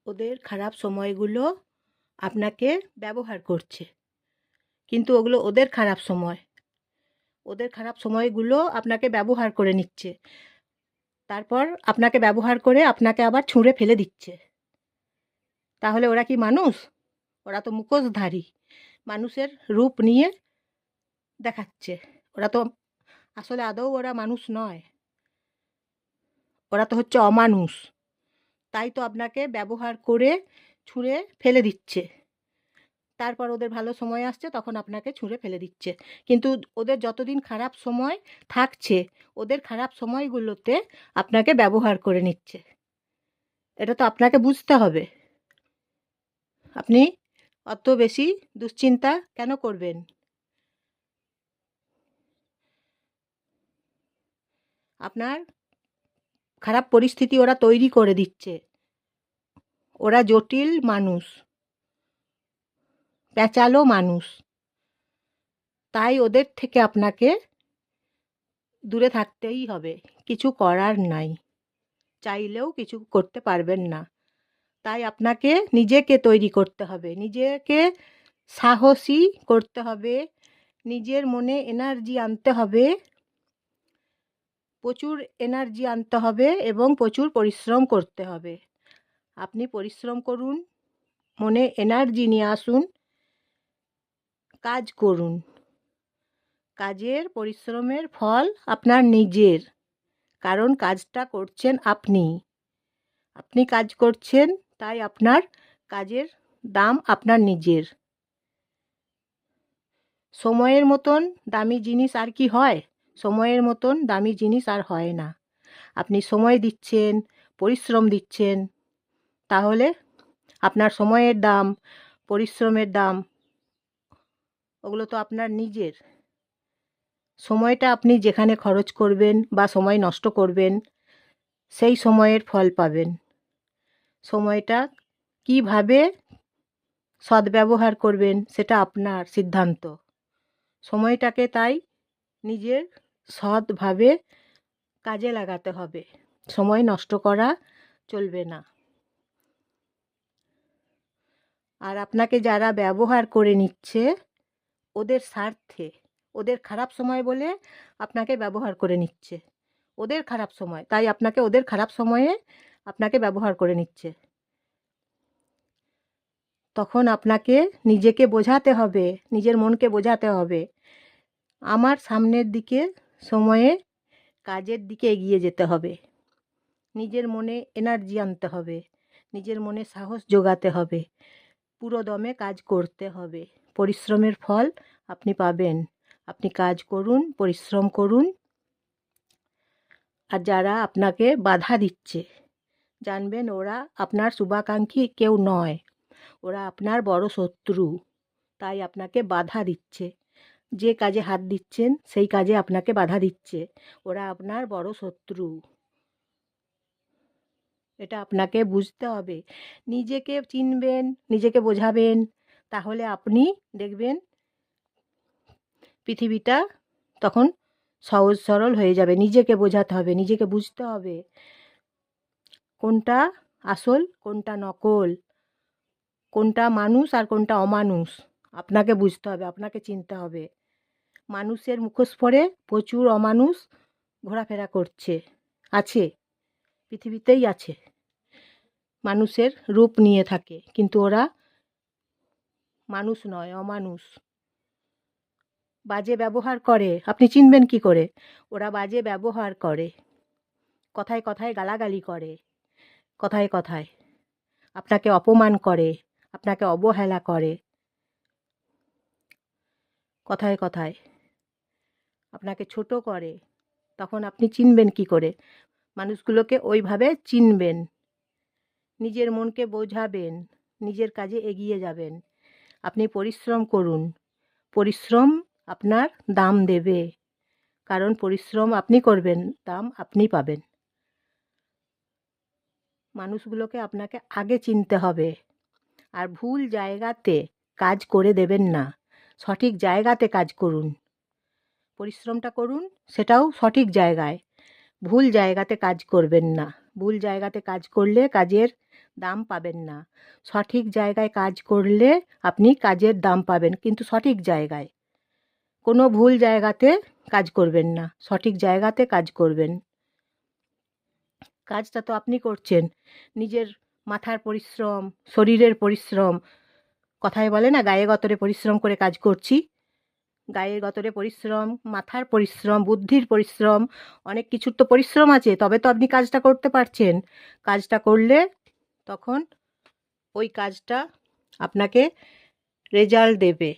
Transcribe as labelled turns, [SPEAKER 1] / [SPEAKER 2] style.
[SPEAKER 1] ওদের খারাপ সময়গুলো আপনাকে ব্যবহার করছে, কিন্তু ওগুলো ওদের খারাপ সময়। ওদের খারাপ সময়গুলো আপনাকে ব্যবহার করে নিচ্ছে, তারপর আপনাকে ব্যবহার করে আপনাকে আবার ছুঁড়ে ফেলে দিচ্ছে। তাহলে ওরা কি মানুষ? ওরা তো মুখোশধারী, মানুষের রূপ নিয়ে দেখাচ্ছে। ওরা তো আসলে আদৌ ওরা মানুষ নয়, ওরা তো হচ্ছে অমানুষ। তাই তো আপনাকে ব্যবহার করে ছুঁড়ে ফেলে দিচ্ছে। তারপর ওদের ভালো সময় আসছে, তখন আপনাকে ছুঁড়ে ফেলে দিচ্ছে। কিন্তু ওদের যতদিন খারাপ সময় থাকছে, ওদের খারাপ সময়গুলোতে আপনাকে ব্যবহার করে নিচ্ছে। এটা তো আপনাকে বুঝতে হবে। আপনি অত বেশি দুশ্চিন্তা কেন করবেন? আপনার খারাপ পরিস্থিতি ওরা তৈরি করে দিচ্ছে। ওরা জটিল মানুষ, প্যাঁচালো মানুষ। তাই ওদের থেকে আপনাকে দূরে থাকতেই হবে, কিছু করার নাই। চাইলেও কিছু করতে পারবেন না। তাই আপনাকে নিজেকে তৈরি করতে হবে, নিজেকে সাহসী করতে হবে, নিজের মনে এনার্জি আনতে হবে, প্রচুর এনার্জি আনতে হবে এবং প্রচুর পরিশ্রম করতে হবে। আপনি পরিশ্রম করুন, মনে এনার্জি নিয়ে আসুন, কাজ করুন। কাজের পরিশ্রমের ফল আপনার নিজের, কারণ কাজটা করছেন আপনি। আপনি কাজ করছেন, তাই আপনার কাজের দাম আপনার নিজের। সময়ের মতন দামি জিনিস আর কি হয়? সময়ের মতন দামি জিনিস আর হয় না। আপনি সময় দিচ্ছেন, পরিশ্রম দিচ্ছেন, তাহলে আপনার সময়ের দাম, পরিশ্রমের দাম, ওগুলো তো আপনার নিজের। সময়টা আপনি যেখানে খরচ করবেন বা সময় নষ্ট করবেন, সেই সময়ের ফল পাবেন। সময়টা কিভাবে সদ্ব্যবহার করবেন সেটা আপনার সিদ্ধান্ত। সময়টাকে তাই নিজের সৎভাবে কাজে লাগাতে হবে, সময় নষ্ট করা চলবে না। আর আপনাকে যারা ব্যবহার করে নিচ্ছে ওদের স্বার্থে, ওদের খারাপ সময় বলে আপনাকে ব্যবহার করে নিচ্ছে। ওদের খারাপ সময়, তাই আপনাকে ওদের খারাপ সময়ে আপনাকে ব্যবহার করে নিচ্ছে। তখন আপনাকে নিজেকে বোঝাতে হবে, নিজের মনকে বোঝাতে হবে, আমার সামনের দিকে সময়ে কাজের দিকে এগিয়ে যেতে হবে। নিজের মনে এনার্জি আনতে হবে, নিজের মনে সাহস জোগাতে হবে, পুরো দমে কাজ করতে হবে। পরিশ্রমের ফল আপনি পাবেন। আপনি কাজ করুন, পরিশ্রম করুন। আর যারা আপনাকে বাধা দিচ্ছে, জানবেন ওরা আপনার শুভাকাঙ্ক্ষী কেউ নয়, ওরা আপনার বড় শত্রু। তাই আপনাকে বাধা দিচ্ছে, যে কাজে হাত দিচ্ছেন সেই কাজে আপনাকে বাধা দিচ্ছে। ওরা আপনার বড় শত্রু, এটা আপনাকে বুঝতে হবে। নিজেকে চিনবেন, নিজেকে বোঝাবেন, তাহলে আপনি দেখবেন পৃথিবীটা তখন সহজ সরল হয়ে যাবে। নিজেকে বোঝাতে হবে, নিজেকে বুঝতে হবে কোনটা আসল, কোনটা নকল, কোনটা মানুষ আর কোনটা অমানুষ। আপনাকে বুঝতে হবে, আপনাকে চিনতে হবে। মানুষের মুখোশ পরে প্রচুর অমানুষ ঘোরাফেরা করছে, আছে, পৃথিবীতেই আছে। মানুষের রূপ নিয়ে থাকে, কিন্তু ওরা মানুষ নয়, অমানুষ। বাজে ব্যবহার করে, আপনি চিনবেন কি করে? ওরা বাজে ব্যবহার করে, কথায় কথায় গালাগালি করে, কথায় কথায় আপনাকে অপমান করে, আপনাকে অবহেলা করে, কথায় কথায় আপনাকে ছোট করে। তখন আপনি চিনবেন কি করে? মানুষগুলোকে ওইভাবে চিনবেন, নিজের মনকে বোঝাবেন, নিজের কাজে এগিয়ে যাবেন। আপনি পরিশ্রম করুন, পরিশ্রম আপনার দাম দেবে, কারণ পরিশ্রম আপনি করবেন, দাম আপনি পাবেন। মানুষগুলোকে আপনাকে আগে চিনতে হবে। আর ভুল জায়গাতে কাজ করে দেবেন না, সঠিক জায়গাতে কাজ করুন। পরিশ্রমটা করুন, সেটাও সঠিক জায়গায়, ভুল জায়গাতে কাজ করবেন না। ভুল জায়গাতে কাজ করলে কাজের দাম পাবেন না। সঠিক জায়গায় কাজ করলে আপনি কাজের দাম পাবেন, কিন্তু সঠিক জায়গায়। কোনো ভুল জায়গাতে কাজ করবেন না, সঠিক জায়গাতে কাজ করবেন। কাজটা তো আপনি করছেন, নিজের মাথার পরিশ্রম, শরীরের পরিশ্রম। কথায় বলে না, গায়ে গতরে পরিশ্রম করে কাজ করছি। গায়ে গতরে পরিশ্রম, মাথার পরিশ্রম, বুদ্ধির পরিশ্রম, অনেক কিছুর তো পরিশ্রম আছে, তবে তো আপনি কাজটা করতে পারছেন। কাজটা করলে তখন ওই কাজটা আপনাকে রেজাল্ট দেবে।